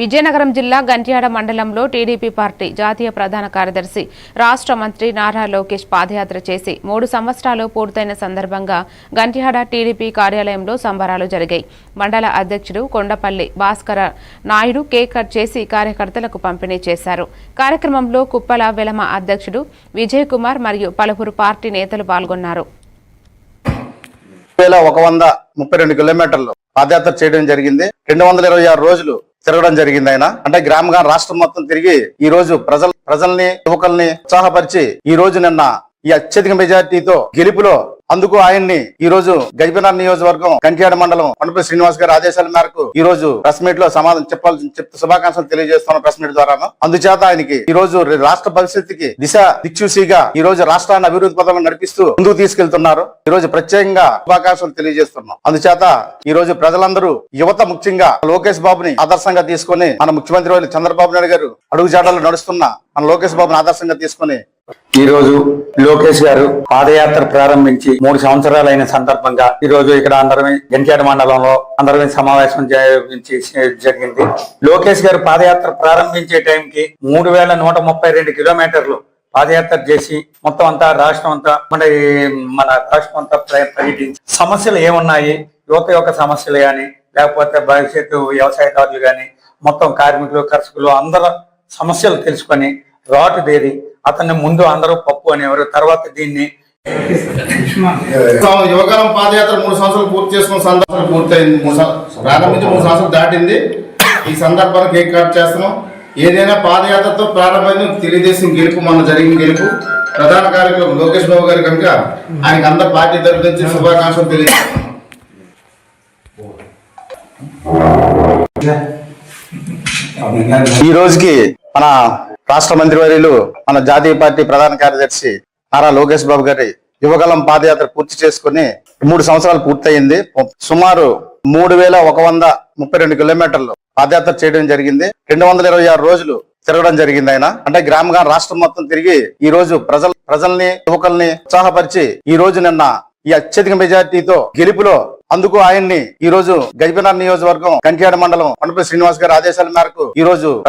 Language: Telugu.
విజయనగరం జిల్లా గంట్యాడ మండలంలో టీడీపీ పార్టీ జాతీయ ప్రధాన కార్యదర్శి రాష్ట్ర మంత్రి నారా లోకేష్ పాదయాత్ర చేసి 3 సంవత్సరాలు పూర్తయిన సందర్భంగా గంట్యాడ టీడీపీ కార్యాలయంలో సంబరాలు జరిగాయి. మండల అధ్యక్షుడు కొండపల్లి భాస్కర నాయుడు కేక్ కట్ చేసి కార్యకర్తలకు పంపిణీ చేశారు. కార్యక్రమంలో కుప్పల వెలమ అధ్యక్షుడు విజయ్ కుమార్ మరియు పలువురు పార్టీ నేతలు పాల్గొన్నారు. 132 కిలోమీటర్లు పాదయాత్ర చేయడం జరిగింది. 226 రోజులు తిరగడం జరిగింది. ఆయన అంటే గ్రామంగా రాష్ట్రం మొత్తం తిరిగి ఈ రోజు ప్రజల్ని యువకుల్ని ఉత్సాహపరిచి ఈ రోజు నిన్న ఈ అత్యధిక మెజార్టీతో గెలుపులో అందుకు ఆయన్ని ఈ రోజు గజపతినగరం నియోజకవర్గం గంట్యాడ మండలం కొండపల్లి శ్రీనివాస్ గారి ఆదేశాల మేరకు ఈ రోజు ప్రెస్ మీట్ లో సమాధానం చెప్తూ శుభాకాంక్షలు తెలియజేస్తున్న ప్రెస్ మీట్ ద్వారా అందుచేత ఆయనకి ఈ రోజు రాష్ట్ర పరిస్థితికి దిక్సూచిగా ఈ రోజు రాష్ట్రాన్ని అభివృద్ధి పథంలో నడిపిస్తూ ముందుకు తీసుకెళ్తున్నారు. ఈ రోజు ప్రత్యేకంగా శుభాకాంక్షలు తెలియజేస్తున్నాం. అందుచేత ఈ రోజు ప్రజలందరూ యువత ముఖ్యంగా లోకేష్ బాబుని ఆదర్శంగా తీసుకుని మన ముఖ్యమంత్రి చంద్రబాబు నాయుడు గారు అడుగుజాడల్లో నడుస్తున్న మన లోకేష్ బాబుని ఆదర్శంగా తీసుకుని ఈ రోజు లోకేష్ గారు పాదయాత్ర ప్రారంభించి 3 సంవత్సరాలైన సందర్భంగా ఈ రోజు ఇక్కడ అందరం గంట్యాడ మండలంలో అందరం సమావేశం జరిగింది. లోకేష్ గారు పాదయాత్ర ప్రారంభించే టైంకి 3132 కిలోమీటర్లు పాదయాత్ర చేసి మొత్తం అంతా రాష్ట్రం అంతా మన రాష్ట్రం అంతా పర్యటించి సమస్యలు ఏమున్నాయి, యువత యొక్క సమస్యలు గాని లేకపోతే భవిష్యత్తు వ్యవసాయదారులు గాని మొత్తం కార్మికులు కర్షకులు అందరూ సమస్యలు తెలుసుకొని రాటు దేరి అతన్ని ముందు అందరూ పప్పు అనేవారు. తర్వాత దీన్ని యువకాలం పాదయాత్ర 3 సంవత్సరాలు పూర్తి చేసుకున్న సందర్భం పూర్తయింది. ప్రారంభించి 3 సంవత్సరాలు దాటింది. ఈ సందర్భంగా కేక్ కట్ చేస్తున్నాం. ఏదైనా పాదయాత్రతో ప్రారంభమైన తెలుగుదేశం గెలుపు మన జరిగిన గెలుపు ప్రధాన కార్యక్రమం లోకేష్ బాబు గారు కనుక ఆయనకి అందరు పార్టీ తరఫు నుంచి శుభాకాంక్షలు తెలియజేస్తాం. ఈ రోజుకి మన రాష్ట్ర మంత్రివర్యులు మన జాతీయ పార్టీ ప్రధాన కార్యదర్శి నారా లోకేష్ బాబు గారి యువకాలం పాదయాత్ర పూర్తి చేసుకుని 3 సంవత్సరాలు పూర్తయింది. సుమారు 3132 కిలోమీటర్లు పాదయాత్ర చేయడం జరిగింది. 226 రోజులు తిరగడం జరిగింది. ఆయన అంటే గ్రామంగా రాష్ట్రం మొత్తం తిరిగి ఈ రోజు ప్రజల్ని యువకుల్ని ఉత్సాహపరిచి ఈ రోజు నిన్న ఈ అత్యధిక మెజార్టీతో గెలుపులో అందుకు ఆయన్ని ఈ రోజు గజపతినగరం నియోజకవర్గం గంట్యాడ మండలం కొండపల్లి శ్రీనివాస్ గారి ఆదేశాల మేరకు ఈ రోజు